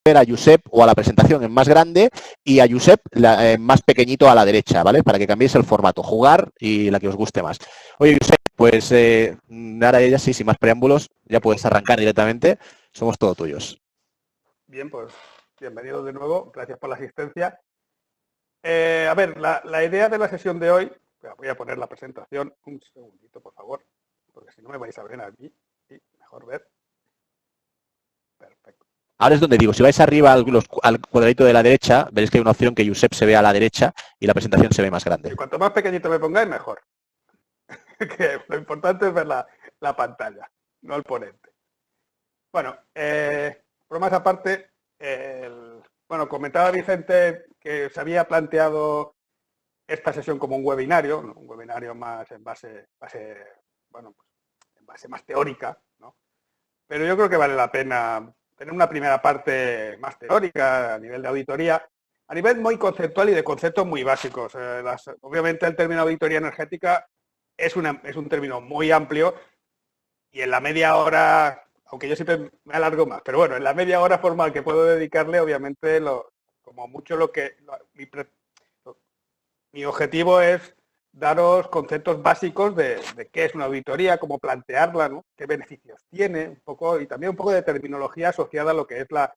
ver a Josep o a la presentación en más grande y a Josep más pequeñito a la derecha, ¿vale? Para que cambiéis el formato, jugar y la que os guste más. Oye, Josep, pues ahora ya sí, sin más preámbulos, ya puedes arrancar directamente. Somos todos tuyos. Bien, pues bienvenido de nuevo. Gracias por la asistencia. A ver, la idea de la sesión de hoy, voy a poner la presentación un segundito, por favor, porque si no me vais a ver aquí. Sí, mejor ver. Perfecto. Ahora es donde digo, si vais arriba al cuadradito de la derecha, veréis que hay una opción que Josep se ve a la derecha y la presentación se ve más grande. Y cuanto más pequeñito me pongáis, mejor. Que lo importante es ver la pantalla, no el ponente. Bueno, por más aparte, bueno, comentaba Vicente que se había planteado esta sesión como un webinario más en base bueno, pues, en base más teórica, ¿no? Pero yo creo que vale la pena tener una primera parte más teórica a nivel de auditoría, a nivel muy conceptual y de conceptos muy básicos. Obviamente el término auditoría energética es un término muy amplio y en la media hora, aunque yo siempre me alargo más, pero bueno, en la media hora formal que puedo dedicarle, obviamente, como mucho mi objetivo es daros conceptos básicos de qué es una auditoría, cómo plantearla, ¿no? Qué beneficios tiene, un poco, y también un poco de terminología asociada a lo que es la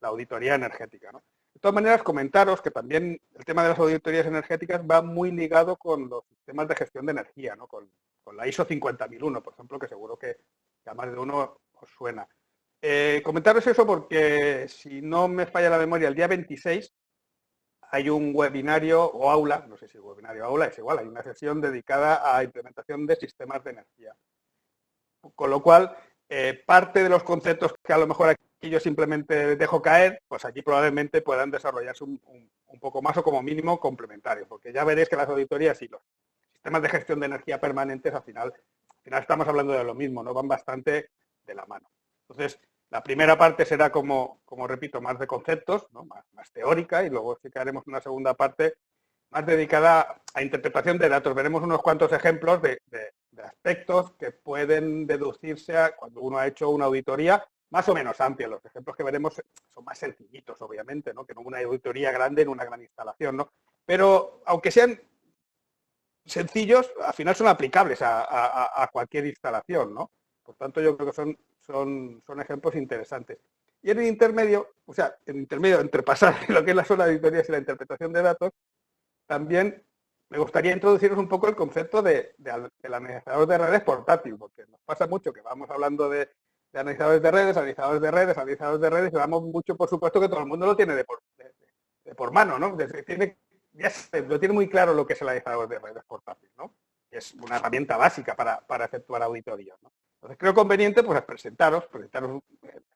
auditoría energética, ¿no? De todas maneras, comentaros que también el tema de las auditorías energéticas va muy ligado con los sistemas de gestión de energía, ¿no? Con la ISO 50001, por ejemplo, que seguro que a más de uno os suena. Comentaros eso porque, si no me falla la memoria, el día 26 hay un webinario o aula, no sé si webinario o aula, es igual, hay una sesión dedicada a implementación de sistemas de energía. Con lo cual, parte de los conceptos que a lo mejor aquí yo simplemente dejo caer, pues aquí probablemente puedan desarrollarse un poco más o como mínimo complementarios, porque ya veréis que las auditorías y los sistemas de gestión de energía permanentes al final estamos hablando de lo mismo, ¿no? Van bastante de la mano. Entonces, la primera parte será como repito, más de conceptos, ¿no? más teórica, y luego sí que haremos una segunda parte más dedicada a interpretación de datos. Veremos unos cuantos ejemplos de aspectos que pueden deducirse cuando uno ha hecho una auditoría más o menos amplia. Los ejemplos que veremos son más sencillitos, obviamente, ¿no? Que no una auditoría grande en una gran instalación, ¿no? Pero aunque sean sencillos, al final son aplicables a cualquier instalación, ¿no? Por tanto, yo creo que son ejemplos interesantes. Y en el intermedio, o sea, en el intermedio entre pasar lo que es la zona de auditorías y la interpretación de datos, también me gustaría introduciros un poco el concepto del analizador de redes portátil, porque nos pasa mucho que vamos hablando de analizadores de redes, y damos mucho por supuesto que todo el mundo lo tiene de por mano, ¿no? Lo tiene muy claro lo que es el analizador de redes portátil, ¿no? Es una herramienta básica para efectuar auditorías, ¿no? Entonces creo conveniente pues presentaros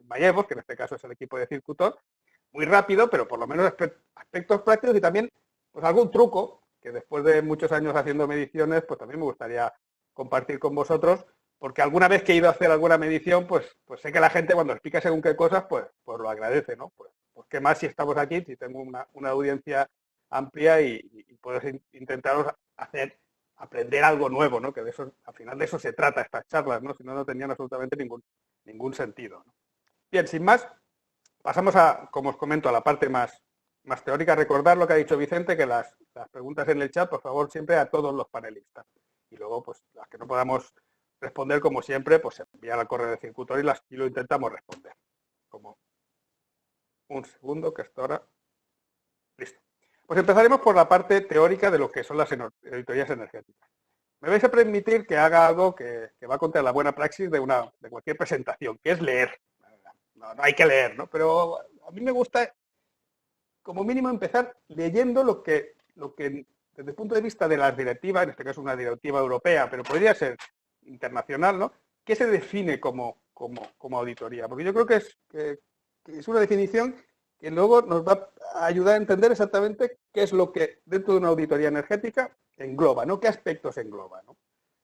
Mayevos, que en este caso es el equipo de Circutor, muy rápido, pero por lo menos aspectos prácticos y también pues algún truco que después de muchos años haciendo mediciones, pues también me gustaría compartir con vosotros, porque alguna vez que he ido a hacer alguna medición, pues sé que la gente cuando explica según qué cosas, pues lo agradece, ¿no? Pues qué más si estamos aquí, si tengo una audiencia amplia y puedo intentaros aprender algo nuevo, ¿no? Que de eso, al final de eso se trata estas charlas, ¿no? Si no, no tenían absolutamente ningún sentido, ¿no? Bien, sin más, pasamos como os comento, a la parte más teórica. Recordar lo que ha dicho Vicente, que las preguntas en el chat, por favor, siempre a todos los panelistas. Y luego, pues, las que no podamos responder, como siempre, pues enviar al correo de Circutor y lo intentamos responder. Como un segundo, que esto ahora... Listo. Pues empezaremos por la parte teórica de lo que son las auditorías energéticas. Me vais a permitir que haga algo que va contra la buena praxis de cualquier presentación, que es leer. No hay que leer, ¿no? Pero a mí me gusta, como mínimo, empezar leyendo lo que desde el punto de vista de las directivas, en este caso una directiva europea, pero podría ser internacional, ¿no? ¿Qué se define como auditoría? Porque yo creo que es una definición que luego nos va a ayudar a entender exactamente qué es lo que dentro de una auditoría energética engloba, ¿no? ¿Qué aspectos engloba, ¿no?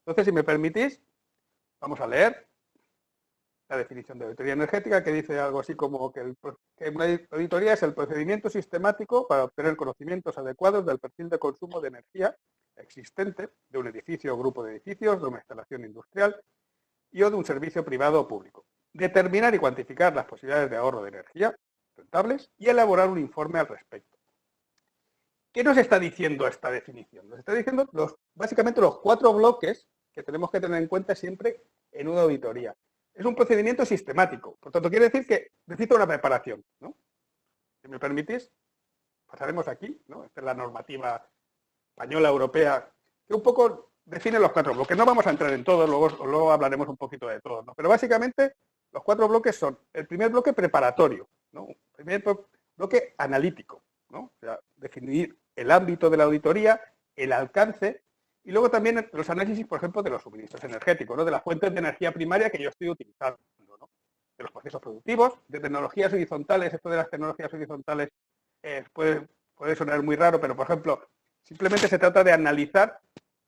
Entonces, si me permitís, vamos a leer la definición de auditoría energética, que dice algo así como que una auditoría es el procedimiento sistemático para obtener conocimientos adecuados del perfil de consumo de energía existente de un edificio o grupo de edificios, de una instalación industrial o de un servicio privado o público. Determinar y cuantificar las posibilidades de ahorro de energía rentables y elaborar un informe al respecto. ¿Qué nos está diciendo esta definición? Nos está diciendo básicamente los 4 bloques que tenemos que tener en cuenta siempre en una auditoría. Es un procedimiento sistemático, por tanto quiere decir que necesita una preparación, ¿no? Si me permitís, pasaremos aquí, ¿no? Esta es la normativa española, europea, que un poco define los 4 bloques. No vamos a entrar en todos, luego hablaremos un poquito de todos, ¿no? Pero básicamente los 4 bloques son el primer bloque preparatorio, ¿no? El primer bloque analítico, ¿no? O sea, definir el ámbito de la auditoría, el alcance y luego también los análisis, por ejemplo, de los suministros energéticos, ¿no? De las fuentes de energía primaria que yo estoy utilizando, ¿no? De los procesos productivos, de tecnologías horizontales. Esto de las tecnologías horizontales puede sonar muy raro, pero por ejemplo, simplemente se trata de analizar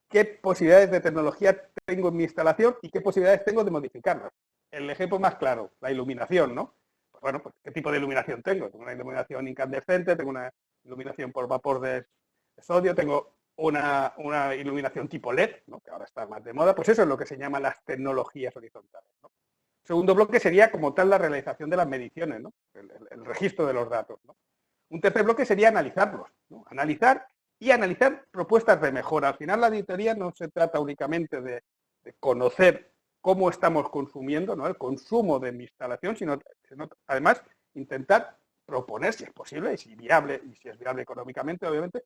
qué posibilidades de tecnología tengo en mi instalación y qué posibilidades tengo de modificarlas. El ejemplo más claro, la iluminación, ¿no? Pues bueno, pues ¿qué tipo de iluminación tengo? Tengo una iluminación incandescente, tengo una iluminación por vapor de sodio, tengo una iluminación tipo LED, ¿no? Que ahora está más de moda. Pues eso es lo que se llaman las tecnologías horizontales, ¿no? El segundo bloque sería como tal la realización de las mediciones, ¿no? El registro de los datos, ¿no? Un tercer bloque sería analizarlos, ¿no? Analizar propuestas de mejora. Al final la auditoría no se trata únicamente de conocer cómo estamos consumiendo, ¿no? El consumo de mi instalación, sino además intentar proponer, si es posible y si es viable económicamente, obviamente,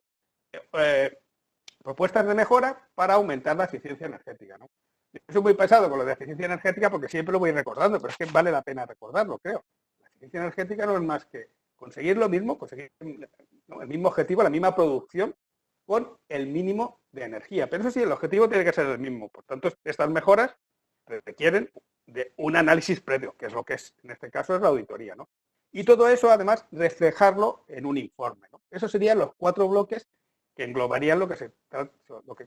propuestas de mejora para aumentar la eficiencia energética, ¿no? Yo soy muy pesado con lo de eficiencia energética porque siempre lo voy recordando, pero es que vale la pena recordarlo, creo. La eficiencia energética no es más que conseguir lo mismo, conseguir, ¿no?, el mismo objetivo, la misma producción con el mínimo de energía. Pero eso sí, el objetivo tiene que ser el mismo. Por tanto, estas mejoras requieren de un análisis previo, que es lo que es, en este caso, es la auditoría, ¿no? Y todo eso, además, reflejarlo en un informe, ¿no? Esos serían los 4 bloques que englobarían lo que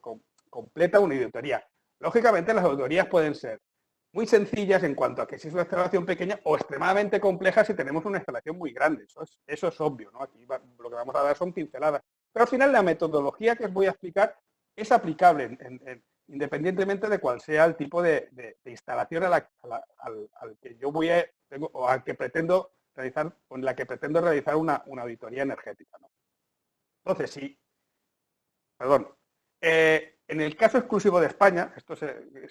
completa una auditoría. Lógicamente, las auditorías pueden ser muy sencillas en cuanto a que si es una instalación pequeña o extremadamente compleja si tenemos una instalación muy grande. Eso es obvio, ¿no? Aquí lo que vamos a dar son pinceladas. Pero al final la metodología que os voy a explicar es aplicable independientemente de cuál sea el tipo de instalación al que yo o al que pretendo realizar, o en la que pretendo realizar una auditoría energética, ¿no? Entonces, en el caso exclusivo de España, esto es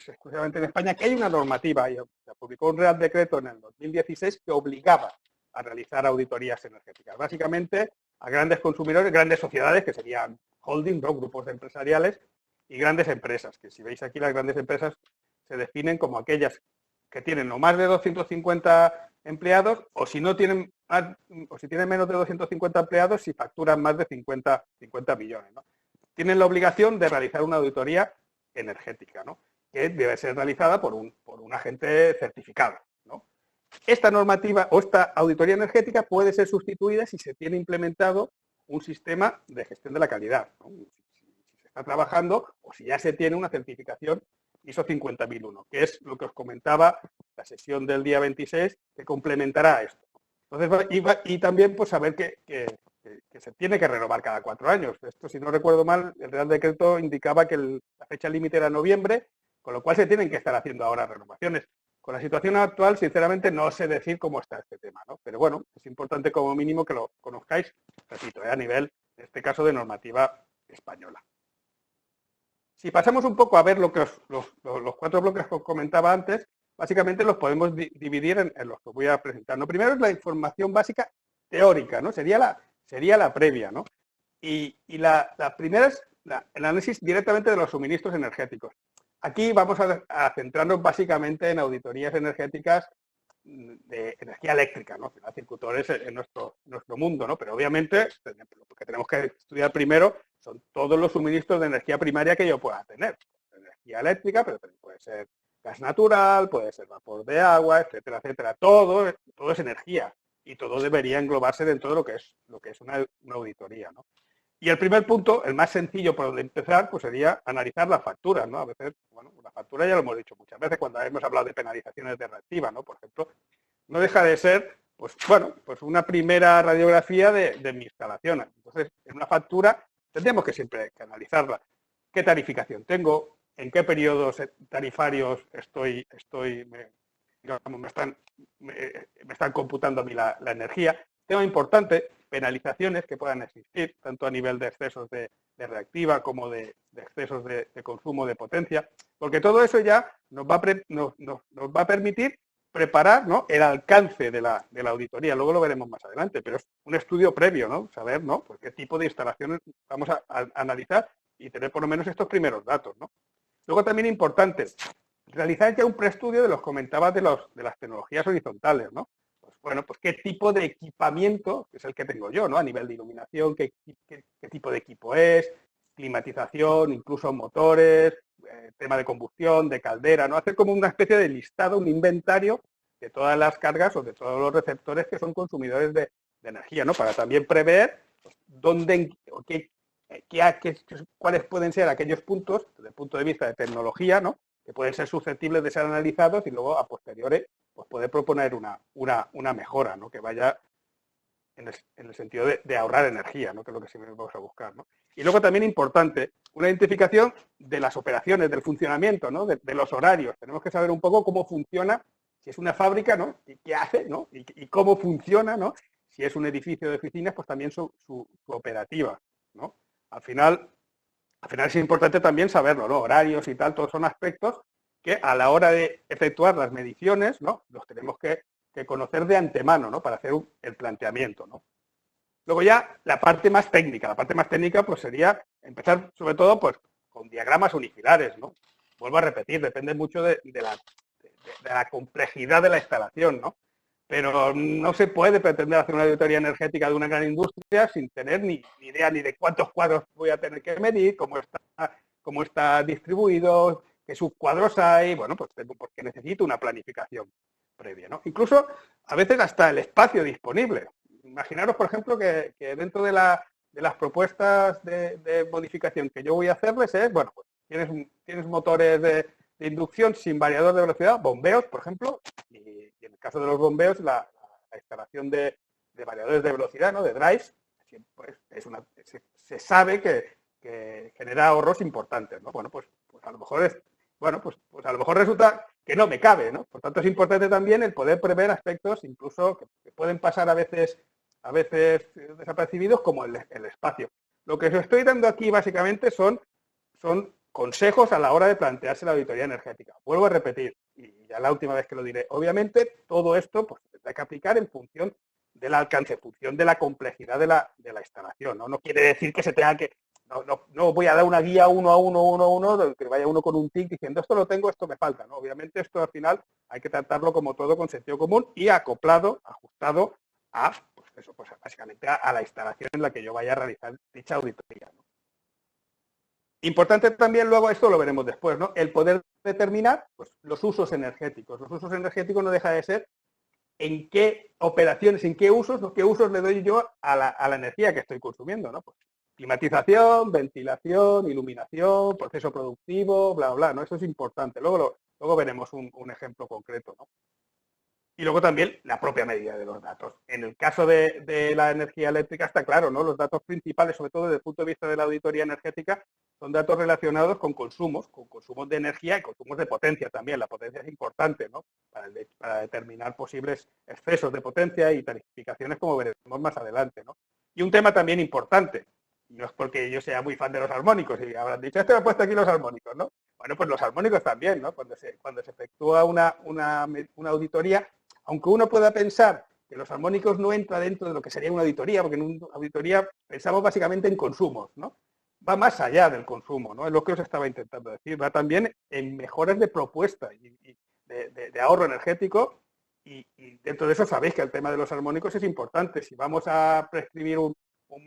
exclusivamente en España, que hay una normativa, y se publicó un Real Decreto en el 2016 que obligaba a realizar auditorías energéticas. Básicamente a grandes consumidores, grandes sociedades, que serían holding, ¿no?, grupos empresariales, y grandes empresas, que si veis aquí las grandes empresas se definen como aquellas que tienen no más de 250 empleados, o si no tienen o si tienen menos de 250 empleados, si facturan más de 50 millones, ¿no? Tienen la obligación de realizar una auditoría energética, ¿no?, que debe ser realizada por un agente certificado, ¿no? Esta normativa o esta auditoría energética puede ser sustituida si se tiene implementado un sistema de gestión de la calidad, ¿no? Si se está trabajando o si ya se tiene una certificación ISO 50001, que es lo que os comentaba la sesión del día 26, que complementará esto. Entonces, y también pues saber que se tiene que renovar cada 4 años. Esto, si no recuerdo mal, el Real Decreto indicaba que la fecha límite era noviembre, con lo cual se tienen que estar haciendo ahora renovaciones. Con la situación actual, sinceramente, no sé decir cómo está este tema, ¿no? Pero bueno, es importante como mínimo que lo conozcáis, repito, a nivel, en este caso, de normativa española. Si pasamos un poco a ver los 4 bloques que os comentaba antes, básicamente los podemos dividir en los que voy a presentar, ¿no? Primero es la información básica teórica, ¿no? Sería la previa, ¿no? Y la primera es el análisis directamente de los suministros energéticos. Aquí vamos a centrarnos básicamente en auditorías energéticas de energía eléctrica, ¿no? Circuitores en nuestro mundo, ¿no? Pero obviamente lo que tenemos que estudiar primero son todos los suministros de energía primaria que yo pueda tener. Energía eléctrica, pero también puede ser gas natural, puede ser vapor de agua, etcétera, etcétera. Todo es energía y todo debería englobarse dentro de lo que es una auditoría, ¿no? Y el primer punto, el más sencillo por donde empezar, pues sería analizar las facturas, ¿no? A veces, bueno, la factura ya lo hemos dicho muchas veces cuando hemos hablado de penalizaciones de reactivas, ¿no? Por ejemplo, no deja de ser, pues una primera radiografía de mi instalación. Entonces, en una factura tendríamos que siempre analizarla. ¿Qué tarificación tengo? ¿En qué periodos tarifarios me están computando a mí la energía? tema importante, penalizaciones que puedan existir, tanto a nivel de excesos de reactiva como de excesos de consumo de potencia, porque todo eso ya nos va a permitir preparar, ¿no?, el alcance de la auditoría. Luego lo veremos más adelante, pero es un estudio previo, ¿no?, saber, ¿no?, pues qué tipo de instalaciones vamos a analizar y tener por lo menos estos primeros datos, ¿no? Luego también importante, realizar ya un preestudio de los comentabas de las tecnologías horizontales, ¿no? Pues bueno, pues qué tipo de equipamiento, que es el que tengo yo, ¿no?, a nivel de iluminación, qué tipo de equipo es, climatización, incluso motores, tema de combustión, de caldera, ¿no? Hacer como una especie de listado, un inventario de todas las cargas o de todos los receptores que son consumidores de energía, ¿no? Para también prever, pues, cuáles pueden ser aquellos puntos, desde el punto de vista de tecnología, ¿no?, que pueden ser susceptibles de ser analizados y luego a posteriori pues poder proponer una mejora, ¿no?, que vaya en el sentido de ahorrar energía, ¿no?, que es lo que siempre vamos a buscar, ¿no? Y luego también importante, una identificación de las operaciones, del funcionamiento, ¿no?, de los horarios. Tenemos que saber un poco cómo funciona, si es una fábrica, ¿no?, y qué hace, ¿no?, y cómo funciona, ¿no?, si es un edificio de oficinas, pues también su operativa, ¿no? Al final es importante también saberlo, ¿no? Horarios y tal, todos son aspectos que a la hora de efectuar las mediciones, ¿no?, los tenemos que conocer de antemano, ¿no?, para hacer el planteamiento, ¿no? Luego ya la parte más técnica pues sería empezar sobre todo pues con diagramas unifilares, ¿no? Vuelvo a repetir, depende mucho de la complejidad de la instalación, ¿no? Pero no se puede pretender hacer una auditoría energética de una gran industria sin tener ni idea ni de cuántos cuadros voy a tener que medir, cómo está distribuido, qué subcuadros hay, bueno, pues porque necesito una planificación previa, ¿no? Incluso a veces hasta el espacio disponible. Imaginaros, por ejemplo, que dentro de las propuestas de modificación que yo voy a hacerles es, bueno, pues tienes motores de inducción sin variador de velocidad, bombeos, por ejemplo, y en el caso de los bombeos, la instalación de variadores de velocidad, ¿no?, de drives, pues se sabe que genera ahorros importantes, ¿no? Bueno, pues a lo mejor resulta que no me cabe, ¿no? Por tanto, es importante también el poder prever aspectos incluso que pueden pasar a veces desapercibidos, como el espacio. Lo que os estoy dando aquí básicamente son consejos a la hora de plantearse la auditoría energética. Vuelvo a repetir, y ya la última vez que lo diré, obviamente todo esto pues tendrá que aplicar en función del alcance, en función de la complejidad de la instalación, ¿no? No quiere decir que se tenga que... No voy a dar una guía uno a uno, que vaya uno con un tic diciendo esto lo tengo, esto me falta, ¿no? Obviamente esto al final hay que tratarlo como todo con sentido común y acoplado, ajustado a, pues eso, pues básicamente a la instalación en la que yo vaya a realizar dicha auditoría, ¿no? Importante también, luego esto lo veremos después, ¿no?, el poder determinar pues, los usos energéticos. Los usos energéticos no deja de ser en qué operaciones, en qué usos le doy yo a la energía que estoy consumiendo, ¿no? Pues, climatización, ventilación, iluminación, proceso productivo, bla, bla, ¿no? Eso es importante. Luego veremos un ejemplo concreto, ¿no? Y luego también la propia medida de los datos. En el caso de la energía eléctrica está claro, ¿no? Los datos principales, sobre todo desde el punto de vista de la auditoría energética, son datos relacionados con consumos de energía y consumos de potencia también. La potencia es importante, ¿no?, para determinar posibles excesos de potencia y tarificaciones, como veremos más adelante, ¿no? Y un tema también importante, no es porque yo sea muy fan de los armónicos y habrán dicho, me ha puesto aquí los armónicos, ¿no? Bueno, pues los armónicos también, ¿no? Cuando se efectúa una auditoría, aunque uno pueda pensar que los armónicos no entra dentro de lo que sería una auditoría, porque en una auditoría pensamos básicamente en consumos, ¿no? Va más allá del consumo, ¿no? Es lo que os estaba intentando decir. Va también en mejoras de propuesta y de ahorro energético, y dentro de eso sabéis que el tema de los armónicos es importante. Si vamos a prescribir un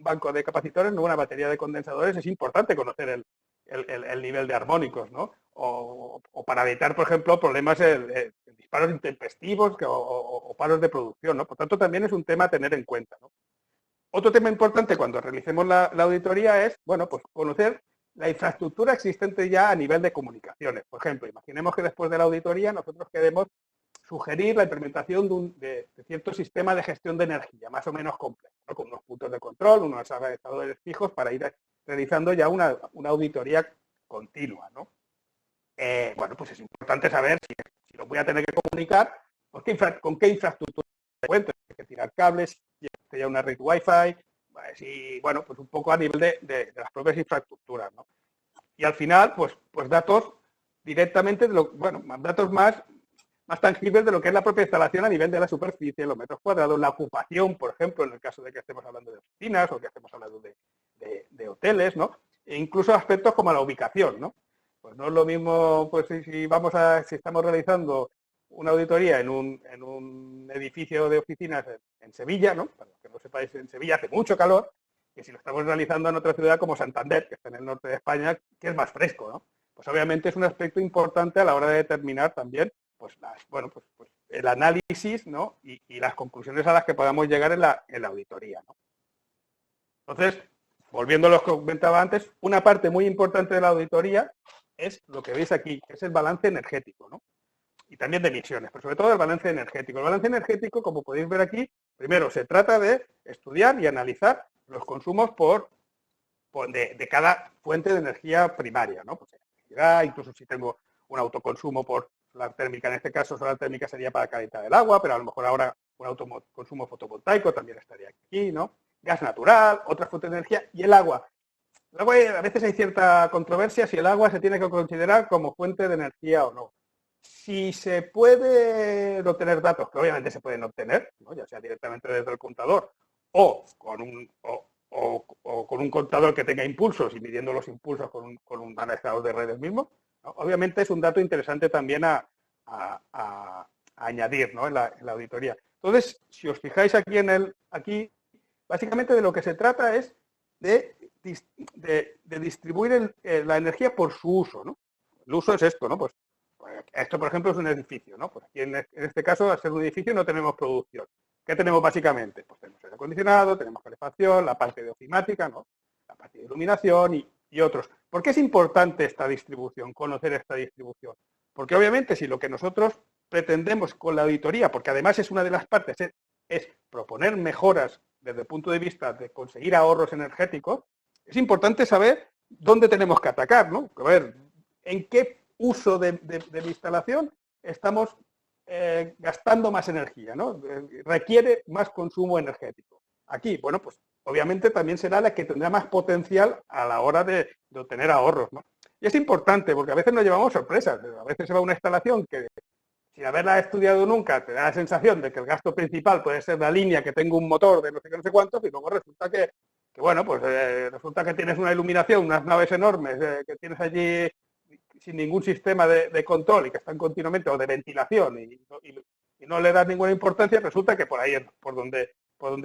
banco de capacitores, no una batería de condensadores, es importante conocer el nivel de armónicos, ¿no? O para evitar, por ejemplo, problemas de disparos intempestivos o paros de producción, ¿no? Por tanto, también es un tema a tener en cuenta, ¿no? Otro tema importante cuando realicemos la auditoría es, bueno, pues conocer la infraestructura existente ya a nivel de comunicaciones. Por ejemplo, imaginemos que después de la auditoría nosotros queremos sugerir la implementación de cierto sistema de gestión de energía, más o menos complejo, ¿no?, con unos puntos de control, unos adaptadores fijos para ir realizando ya una auditoría continua, ¿no? Bueno, pues es importante saber si lo voy a tener que comunicar, pues con qué infraestructura cuento, hay que tirar cables, existe ya una red Wi-Fi, pues, y bueno, pues un poco a nivel de las propias infraestructuras, ¿no? Y al final, pues datos directamente, datos más tangibles de lo que es la propia instalación a nivel de la superficie, los metros cuadrados, la ocupación, por ejemplo, en el caso de que estemos hablando de oficinas o que estemos hablando de hoteles, ¿no? E incluso aspectos como la ubicación, ¿no? Pues no es lo mismo, pues si estamos realizando una auditoría en un edificio de oficinas en Sevilla, ¿no? Para los que no sepáis, en Sevilla hace mucho calor, que si lo estamos realizando en otra ciudad como Santander, que está en el norte de España, que es más fresco, ¿no? Pues obviamente es un aspecto importante a la hora de determinar también pues el análisis, ¿no? y las conclusiones a las que podamos llegar en la auditoría, ¿no? Entonces, volviendo a lo que comentaba antes, una parte muy importante de la auditoría es lo que veis aquí, que es el balance energético, ¿no? Y también de emisiones, pero sobre todo el balance energético. El balance energético, como podéis ver aquí, primero se trata de estudiar y analizar los consumos de cada fuente de energía primaria, ¿no? Pues electricidad, incluso si tengo un autoconsumo por solar térmica, en este caso solar térmica sería para calentar el agua, pero a lo mejor ahora un autoconsumo fotovoltaico también estaría aquí, ¿no? Gas natural, otras fuentes de energía y el agua. El agua, a veces hay cierta controversia si el agua se tiene que considerar como fuente de energía o no. Si se pueden obtener datos, que obviamente se pueden obtener, ¿no? Ya sea directamente desde el contador o con un contador que tenga impulsos y midiendo los impulsos con un analizador de redes mismo, ¿no? Obviamente es un dato interesante también a añadir, ¿no? en la auditoría. Entonces, si os fijáis aquí, básicamente de lo que se trata es de distribuir la energía por su uso, ¿no? El uso es esto, ¿no? Pues esto, por ejemplo, es un edificio, ¿no? Pues aquí en este caso, al ser un edificio, no tenemos producción. ¿Qué tenemos básicamente? Pues tenemos aire acondicionado, tenemos calefacción, la parte de ofimática, ¿no? La parte de iluminación y otros. ¿Por qué es importante esta distribución, conocer esta distribución? Porque obviamente si lo que nosotros pretendemos con la auditoría, porque además es una de las partes, es proponer mejoras desde el punto de vista de conseguir ahorros energéticos, es importante saber dónde tenemos que atacar, ¿no? A ver, en qué uso de mi instalación estamos gastando más energía, ¿no? Requiere más consumo energético. Aquí, bueno, pues obviamente también será la que tendrá más potencial a la hora de obtener ahorros, ¿no? Y es importante porque a veces nos llevamos sorpresas. A veces se va a una instalación que, sin haberla estudiado nunca, te da la sensación de que el gasto principal puede ser la línea que tenga un motor de no sé qué, no sé cuántos, y luego resulta que bueno, pues resulta que tienes una iluminación, unas naves enormes que tienes allí sin ningún sistema de control y que están continuamente, o de ventilación, y no le das ninguna importancia, resulta que por ahí es por donde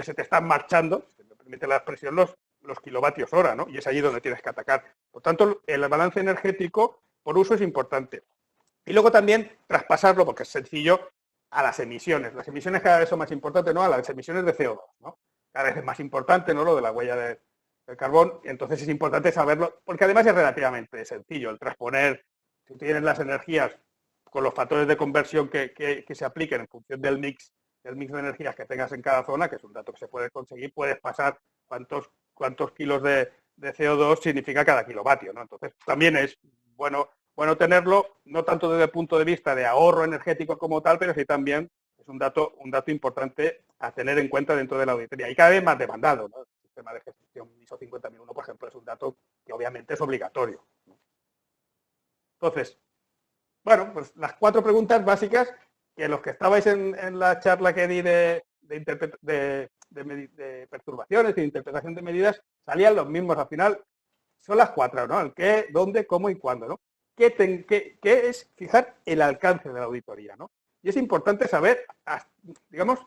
se te están marchando, si me permite la expresión, los kilovatios hora, ¿no? Y es allí donde tienes que atacar. Por tanto, el balance energético por uso es importante. Y luego también traspasarlo, porque es sencillo, a las emisiones. Las emisiones cada vez son más importantes, ¿no? A las emisiones de CO2, ¿no? Cada vez es más importante, ¿no? Lo de la huella del carbón, entonces es importante saberlo, porque además es relativamente sencillo el transponer, si tienes las energías con los factores de conversión que se apliquen en función del mix de energías que tengas en cada zona, que es un dato que se puede conseguir, puedes pasar cuántos kilos de CO2 significa cada kilovatio, ¿no? Entonces también es bueno tenerlo, no tanto desde el punto de vista de ahorro energético como tal, pero sí también es un dato importante a tener en cuenta dentro de la auditoría y cada vez más demandado, ¿no? El sistema de gestión ISO 50001, por ejemplo, es un dato que obviamente es obligatorio, ¿no? Entonces, bueno, pues las 4 preguntas básicas que los que estabais en la charla que di de perturbaciones y de interpretación de medidas salían los mismos. Al final son las 4, ¿no? El qué, dónde, cómo y cuándo, ¿no? ¿Qué es fijar el alcance de la auditoría, ¿no? Y es importante saber, digamos,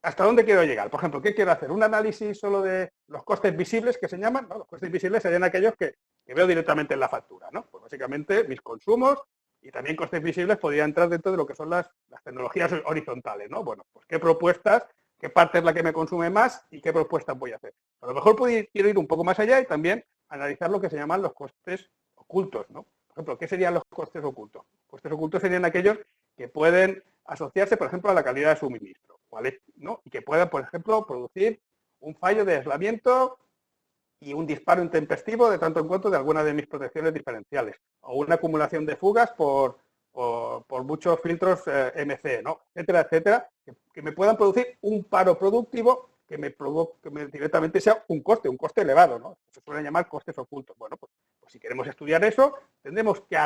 hasta dónde quiero llegar. Por ejemplo, ¿qué quiero hacer? ¿Un análisis solo de los costes visibles que se llaman? ¿No? Los costes visibles serían aquellos que veo directamente en la factura, ¿no? Pues básicamente mis consumos y también costes visibles podrían entrar dentro de lo que son las tecnologías horizontales, ¿no? Bueno, pues qué propuestas, qué parte es la que me consume más y qué propuestas voy a hacer. A lo mejor quiero ir un poco más allá y también analizar lo que se llaman los costes ocultos, ¿no? Por ejemplo, ¿qué serían los costes ocultos? Costes ocultos serían aquellos que pueden asociarse, por ejemplo, a la calidad de suministro, ¿vale? ¿No? Y que puedan, por ejemplo, producir un fallo de aislamiento y un disparo intempestivo de tanto en cuanto de alguna de mis protecciones diferenciales, o una acumulación de fugas por muchos filtros MC, ¿no? Etcétera, etcétera, que me puedan producir un paro productivo directamente sea un coste elevado, ¿no? Se suelen llamar costes ocultos. Bueno, pues si queremos estudiar eso, tendremos que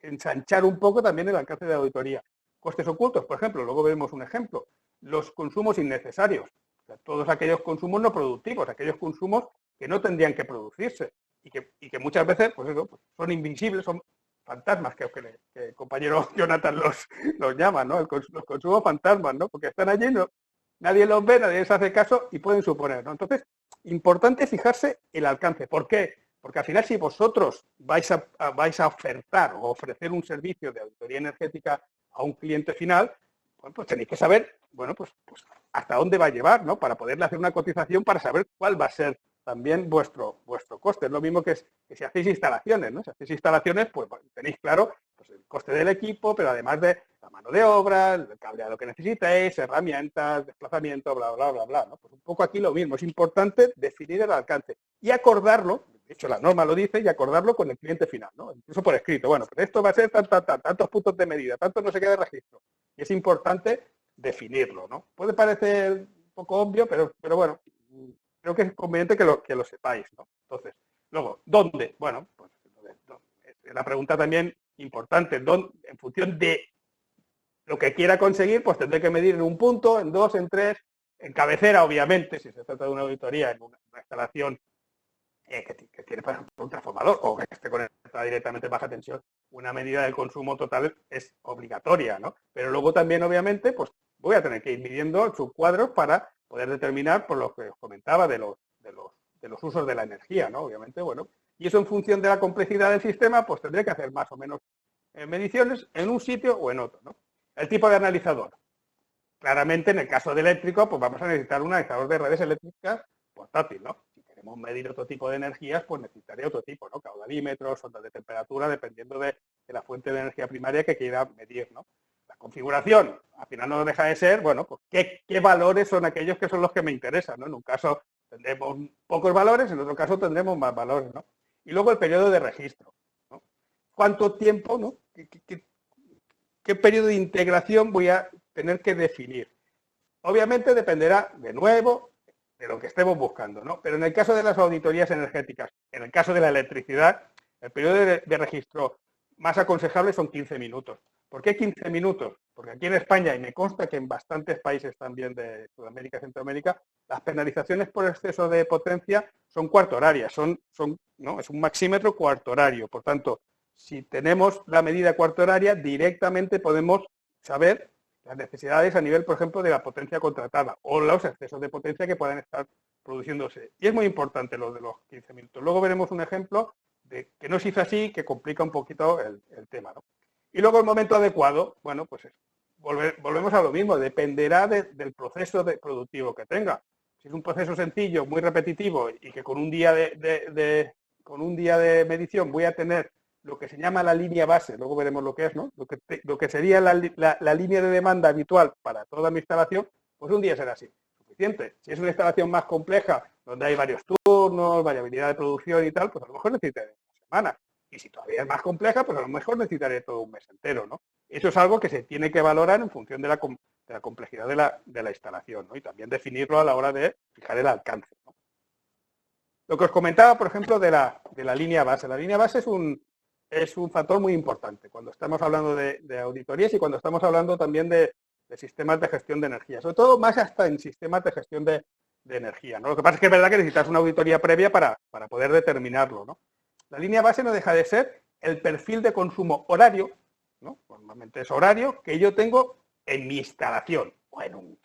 ensanchar un poco también el alcance de la auditoría. Costes ocultos, por ejemplo, luego vemos un ejemplo, los consumos innecesarios, o sea, todos aquellos consumos no productivos, aquellos consumos que no tendrían que producirse y que muchas veces pues eso, pues son invisibles, son fantasmas, que el compañero Jonathan los llama, ¿no? Los consumos fantasmas, ¿no? Porque están allí, no, nadie los ve, nadie les hace caso y pueden suponer, ¿no? Entonces, importante fijarse el alcance. ¿Por qué? Porque al final, si vosotros vais a ofertar o ofrecer un servicio de auditoría energética a un cliente final, bueno, pues tenéis que saber, bueno, pues hasta dónde va a llevar, ¿no? Para poderle hacer una cotización para saber cuál va a ser también vuestro coste. Es lo mismo que si hacéis instalaciones, ¿no? Si hacéis instalaciones, pues tenéis claro pues, el coste del equipo, pero además de la mano de obra, el cableado que necesitéis, herramientas, desplazamiento, bla, bla, bla, bla, ¿no? Pues un poco aquí lo mismo. Es importante definir el alcance y acordarlo, de hecho la norma lo dice, y acordarlo con el cliente final, ¿no? Incluso por escrito. Bueno, pues esto va a ser tantos puntos de medida, tantos no sé qué de registro. Y es importante definirlo, ¿no? Puede parecer un poco obvio, pero bueno, creo que es conveniente que lo sepáis, ¿no? Entonces, luego, ¿dónde? Bueno, pues la pregunta también importante, ¿dónde? En función de lo que quiera conseguir, pues tendré que medir en un punto, en dos, en tres, en cabecera, obviamente, si se trata de una auditoría en una instalación que tiene, por ejemplo, un transformador o que esté conectada directamente a baja tensión, una medida del consumo total es obligatoria, ¿no? Pero luego también, obviamente, pues voy a tener que ir midiendo subcuadros para poder determinar, por lo que os comentaba, de los usos de la energía, ¿no? Obviamente, bueno, y eso en función de la complejidad del sistema, pues tendré que hacer más o menos mediciones en un sitio o en otro, ¿no? El tipo de analizador. Claramente, en el caso de eléctrico, pues vamos a necesitar un analizador de redes eléctricas portátil, ¿no? Si queremos medir otro tipo de energías, pues necesitaré otro tipo, ¿no? Caudalímetros, sondas de temperatura, dependiendo de la fuente de energía primaria que quiera medir, ¿no? La configuración, al final no deja de ser, bueno, pues qué valores son aquellos que son los que me interesan, ¿no? En un caso tendremos pocos valores, en otro caso tendremos más valores, ¿no? Y luego el periodo de registro, ¿no? ¿Cuánto tiempo, ¿no? ¿Qué periodo de integración voy a tener que definir? Obviamente dependerá, de nuevo, de lo que estemos buscando, ¿no? Pero en el caso de las auditorías energéticas, en el caso de la electricidad, el periodo de registro más aconsejable son 15 minutos. ¿Por qué 15 minutos? Porque aquí en España, y me consta que en bastantes países también de Sudamérica y Centroamérica, las penalizaciones por exceso de potencia son cuarto horarias, ¿no? Es un maxímetro cuarto horario. Por tanto, si tenemos la medida cuarto horaria, directamente podemos saber las necesidades a nivel, por ejemplo, de la potencia contratada o los excesos de potencia que puedan estar produciéndose. Y es muy importante lo de los 15 minutos. Luego veremos un ejemplo de que no se hizo así, que complica un poquito el tema, ¿no? Y luego el momento adecuado, bueno, pues volvemos a lo mismo, dependerá del proceso productivo que tenga. Si es un proceso sencillo, muy repetitivo y que con un día con un día de medición voy a tener lo que se llama la línea base, luego veremos lo que es, ¿no? Lo que sería la línea de demanda habitual para toda mi instalación, pues un día será así, suficiente. Si es una instalación más compleja, donde hay varios turnos, variabilidad de producción y tal, pues a lo mejor necesitaré una semana. Y si todavía es más compleja, pues a lo mejor necesitaré todo un mes entero, ¿no? Eso es algo que se tiene que valorar en función de la complejidad de la instalación, ¿no? Y también definirlo a la hora de fijar el alcance, ¿no? Lo que os comentaba, por ejemplo, de la línea base. La línea base es un factor muy importante cuando estamos hablando de auditorías y cuando estamos hablando también de sistemas de gestión de energía, sobre todo más hasta en sistemas de gestión de energía, ¿no? Lo que pasa es que es verdad que necesitas una auditoría previa para poder determinarlo, ¿no? La línea base no deja de ser el perfil de consumo horario, ¿no? Normalmente es horario que yo tengo en mi instalación o en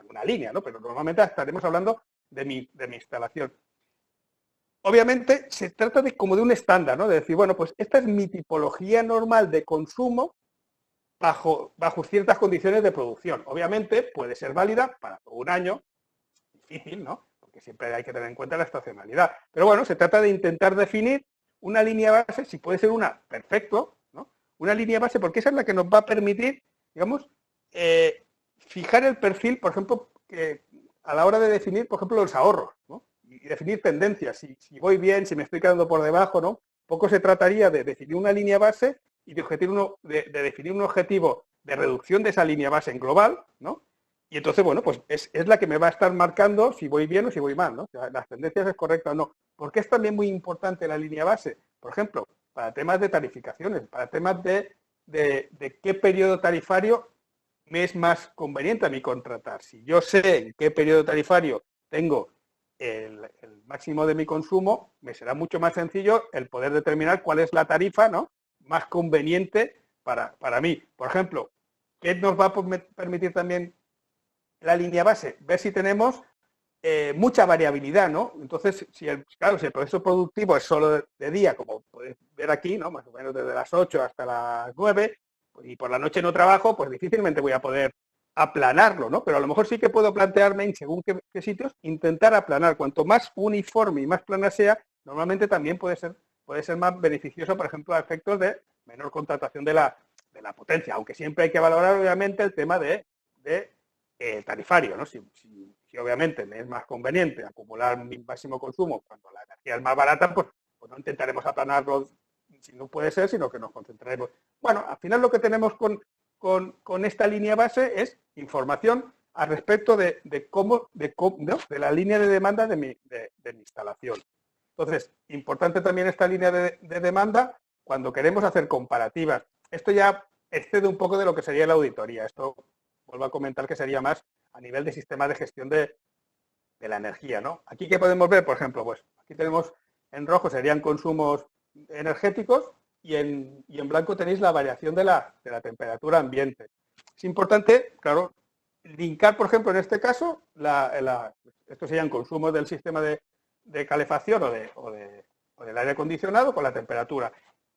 una línea, ¿no? Pero normalmente estaremos hablando de mi instalación. Obviamente se trata como de un estándar, ¿no? De decir, bueno, pues esta es mi tipología normal de consumo bajo ciertas condiciones de producción. Obviamente puede ser válida para todo un año, difícil, ¿no? Porque siempre hay que tener en cuenta la estacionalidad. Pero bueno, se trata de intentar definir una línea base, si puede ser una, perfecto, ¿no? Una línea base, porque esa es la que nos va a permitir, digamos, fijar el perfil, por ejemplo, a la hora de definir, por ejemplo, los ahorros, ¿no? Y definir tendencias, si voy bien, si me estoy quedando por debajo, ¿no? Poco se trataría de definir una línea base y de definir un objetivo de reducción de esa línea base en global, ¿no? Y entonces, bueno, pues es la que me va a estar marcando si voy bien o si voy mal, ¿no? O sea, las tendencias es correcta o no. Porque es también muy importante la línea base. Por ejemplo, para temas de tarificaciones, para temas de qué periodo tarifario me es más conveniente a mí contratar. Si yo sé en qué periodo tarifario tengo el máximo de mi consumo, me será mucho más sencillo el poder determinar cuál es la tarifa, ¿no?, más conveniente para mí. Por ejemplo, ¿qué nos va a permitir también la línea base? Ver si tenemos mucha variabilidad, ¿no? Entonces, si el proceso productivo es solo de día, como podéis ver aquí, ¿no?, más o menos desde las 8 hasta las 9, y por la noche no trabajo, pues difícilmente voy a poder aplanarlo, ¿no? Pero a lo mejor sí que puedo plantearme, en según qué sitios, intentar aplanar. Cuanto más uniforme y más plana sea, normalmente también puede ser más beneficioso, por ejemplo, a efectos de menor contratación de la potencia, aunque siempre hay que valorar, obviamente, el tema de tarifario, ¿no? Si obviamente me es más conveniente acumular mi máximo consumo cuando la energía es más barata, pues no intentaremos aplanarlo si no puede ser, sino que nos concentraremos. Bueno, al final lo que tenemos con esta línea base es información al respecto de la línea de demanda de mi instalación. Entonces, importante también esta línea de demanda cuando queremos hacer comparativas. Esto ya excede un poco de lo que sería la auditoría. Esto vuelvo a comentar que sería más a nivel de sistema de gestión de la energía, ¿no? Aquí, ¿qué podemos ver? Por ejemplo, pues aquí tenemos en rojo serían consumos energéticos y en blanco tenéis la variación de la temperatura ambiente. Es importante, claro, linkar, por ejemplo, en este caso, estos serían consumos del sistema de calefacción o del aire acondicionado con la temperatura.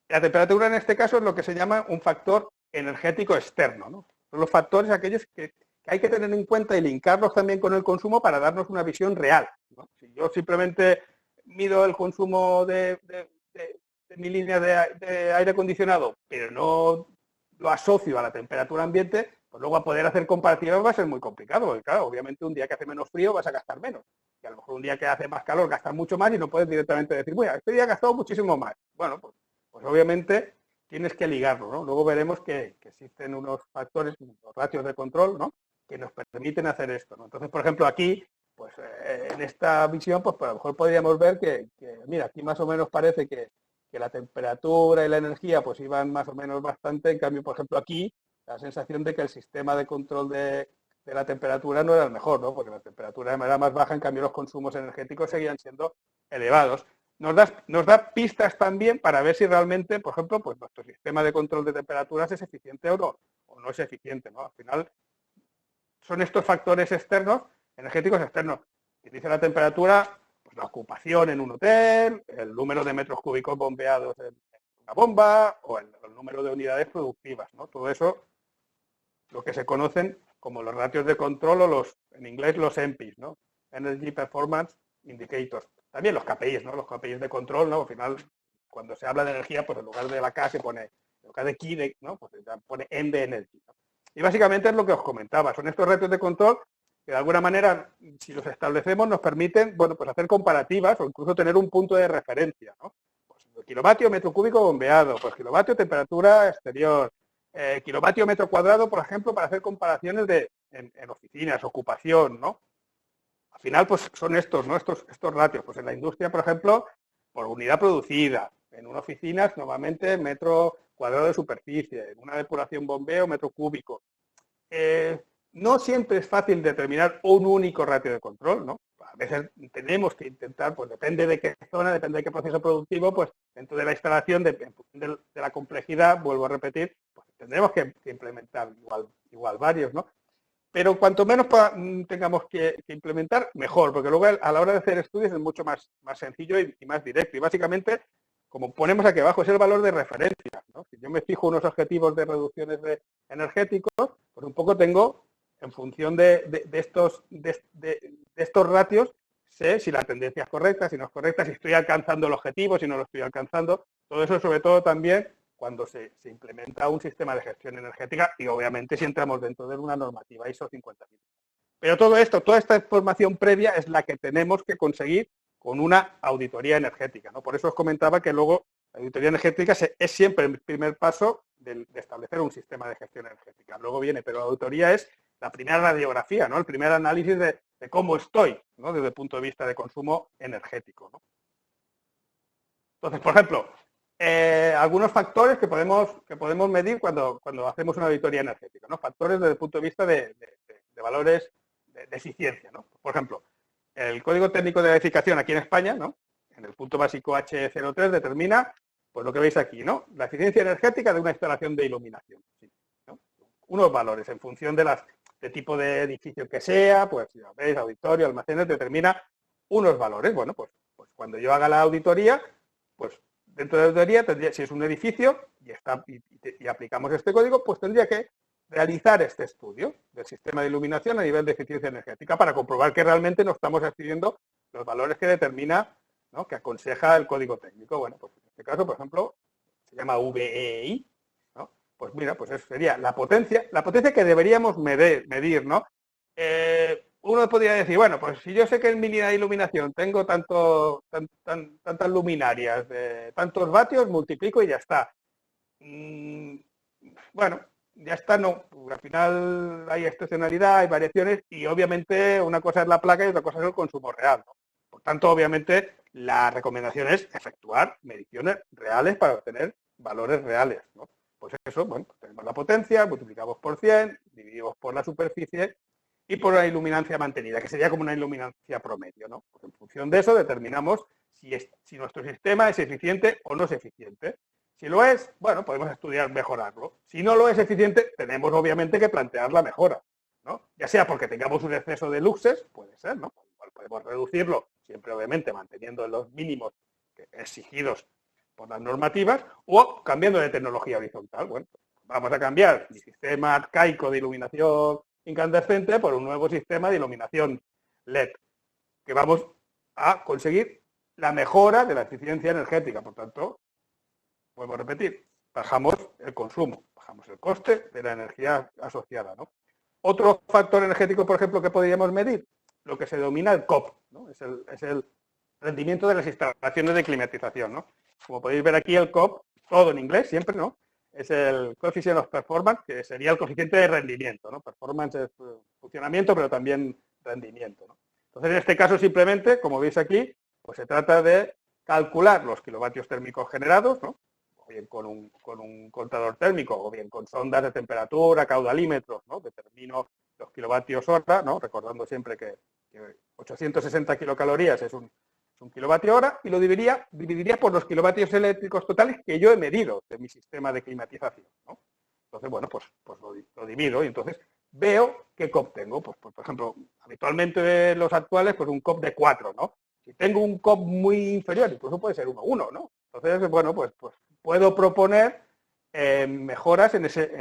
La temperatura en este caso es lo que se llama un factor energético externo, ¿no? Son los factores aquellos que hay que tener en cuenta y linkarlos también con el consumo para darnos una visión real, ¿no? Si yo simplemente mido el consumo de mi línea de aire acondicionado, pero no lo asocio a la temperatura ambiente, pues luego a poder hacer comparativas va a ser muy complicado, porque claro, obviamente un día que hace menos frío vas a gastar menos, y a lo mejor un día que hace más calor gastas mucho más y no puedes directamente decir, bueno, este día he gastado muchísimo más. Bueno, pues obviamente tienes que ligarlo, ¿no? Luego veremos que existen unos factores, los ratios de control, ¿no?, que nos permiten hacer esto, ¿no? Entonces, por ejemplo, aquí, pues en esta visión, pues a lo mejor podríamos ver que, mira, aquí más o menos parece que la temperatura y la energía pues iban más o menos bastante, en cambio, por ejemplo, aquí, la sensación de que el sistema de control de la temperatura no era el mejor, ¿no?, porque la temperatura era más baja, en cambio los consumos energéticos seguían siendo elevados. Nos da pistas también para ver si realmente, por ejemplo, pues nuestro sistema de control de temperaturas es eficiente o no es eficiente, ¿no? Al final, son estos factores externos, energéticos externos, que dice la temperatura, pues la ocupación en un hotel, el número de metros cúbicos bombeados en una bomba o el número de unidades productivas, ¿no? Todo eso, lo que se conocen como los ratios de control o en inglés los EMPIs, ¿no? Energy Performance Indicators. También los KPIs, ¿no? Los KPIs de control, ¿no? Al final, cuando se habla de energía, pues en lugar de la K se pone, en lugar de key, ¿no?, pues se pone M de energy, ¿no? Y básicamente es lo que os comentaba, son estos ratios de control que de alguna manera, si los establecemos, nos permiten, bueno, pues hacer comparativas o incluso tener un punto de referencia, ¿no? Pues kilovatio metro cúbico bombeado, pues kilovatio temperatura exterior, kilovatio metro cuadrado, por ejemplo, para hacer comparaciones en oficinas, ocupación, ¿no? Al final, pues son estos, ¿no?, estos ratios. Pues en la industria, por ejemplo, por unidad producida. En una oficina, normalmente metro cuadrado de superficie. En una depuración bombeo, metro cúbico. No siempre es fácil determinar un único ratio de control, ¿no? A veces tenemos que intentar, pues depende de qué zona, depende de qué proceso productivo, pues dentro de la instalación, en función de la complejidad, vuelvo a repetir, pues tendremos que implementar igual varios, ¿no? Pero cuanto menos tengamos que implementar, mejor, porque luego a la hora de hacer estudios es mucho más sencillo y más directo. Y básicamente, como ponemos aquí abajo, es el valor de referencia, ¿no? Si yo me fijo unos objetivos de reducciones energéticos, pues un poco tengo, en función de estos ratios, sé si la tendencia es correcta, si no es correcta, si estoy alcanzando el objetivo, si no lo estoy alcanzando. Todo eso, sobre todo también, cuando se implementa un sistema de gestión energética y obviamente si entramos dentro de una normativa ISO 50000. Pero todo esto, toda esta información previa es la que tenemos que conseguir con una auditoría energética, ¿no? Por eso os comentaba que luego la auditoría energética es siempre el primer paso de establecer un sistema de gestión energética. Luego viene, pero la auditoría es la primera radiografía, ¿no? El primer análisis de cómo estoy, ¿no? Desde el punto de vista de consumo energético, ¿no? Entonces, por ejemplo, algunos factores que podemos medir cuando hacemos una auditoría energética, ¿no? Factores desde el punto de vista de valores de eficiencia, ¿no? Por ejemplo, el Código Técnico de Edificación aquí en España, ¿no? En el punto básico H03 determina, pues lo que veis aquí, ¿no? La eficiencia energética de una instalación de iluminación, ¿sí? ¿No? Unos valores en función de tipo de edificio que sea, pues ya veis, auditorio, almacenes, determina unos valores. Bueno, pues cuando yo haga la auditoría, pues dentro de la auditoría tendría, si es un edificio y aplicamos este código, pues tendría que realizar este estudio del sistema de iluminación a nivel de eficiencia energética para comprobar que realmente no estamos excediendo los valores que determina, ¿no? Que aconseja el código técnico. Bueno, pues en este caso, por ejemplo, se llama VEI, ¿no? Pues mira, pues eso sería la potencia que deberíamos medir, ¿no? Uno podría decir, bueno, pues si yo sé que en mi línea de iluminación tengo tantas luminarias de tantos vatios, multiplico y ya está. Bueno, ya está, no. Al final hay estacionalidad, hay variaciones y obviamente una cosa es la placa y otra cosa es el consumo real, ¿no? Por tanto, obviamente, la recomendación es efectuar mediciones reales para obtener valores reales, ¿no? Pues eso, bueno, pues tenemos la potencia, multiplicamos por 100, dividimos por la superficie y por la iluminancia mantenida, que sería como una iluminancia promedio, ¿no? Pues en función de eso determinamos si nuestro sistema es eficiente o no es eficiente. Si lo es, bueno, podemos estudiar mejorarlo. Si no lo es eficiente, tenemos obviamente que plantear la mejora, ¿no? Ya sea porque tengamos un exceso de luxes, puede ser, ¿no? Igual podemos reducirlo, siempre obviamente manteniendo los mínimos exigidos por las normativas, o cambiando de tecnología horizontal. Bueno, vamos a cambiar mi sistema arcaico de iluminación incandescente por un nuevo sistema de iluminación LED, que vamos a conseguir la mejora de la eficiencia energética. Por tanto, vuelvo a repetir, bajamos el consumo, bajamos el coste de la energía asociada, ¿no? Otro factor energético, por ejemplo, que podríamos medir, lo que se denomina el COP, ¿no? Es el rendimiento de las instalaciones de climatización, ¿no? Como podéis ver aquí, el COP, todo en inglés, siempre, ¿no? Es el Coefficient of Performance, que sería el coeficiente de rendimiento, ¿no? Performance es funcionamiento, pero también rendimiento, ¿no? Entonces, en este caso, simplemente, como veis aquí, pues se trata de calcular los kilovatios térmicos generados, ¿no? O bien con un contador térmico, o bien con sondas de temperatura, caudalímetros, ¿no? Determino los kilovatios hora, ¿no? Recordando siempre que 860 kilocalorías es un kilovatio hora, y lo dividiría por los kilovatios eléctricos totales que yo he medido de mi sistema de climatización, ¿no? Entonces, bueno, pues lo divido y entonces veo qué COP tengo. Pues, por ejemplo, habitualmente los actuales, pues un COP de 4, ¿no? Si tengo un COP muy inferior, incluso puede ser 1,1, ¿no? Entonces, bueno, pues puedo proponer mejoras en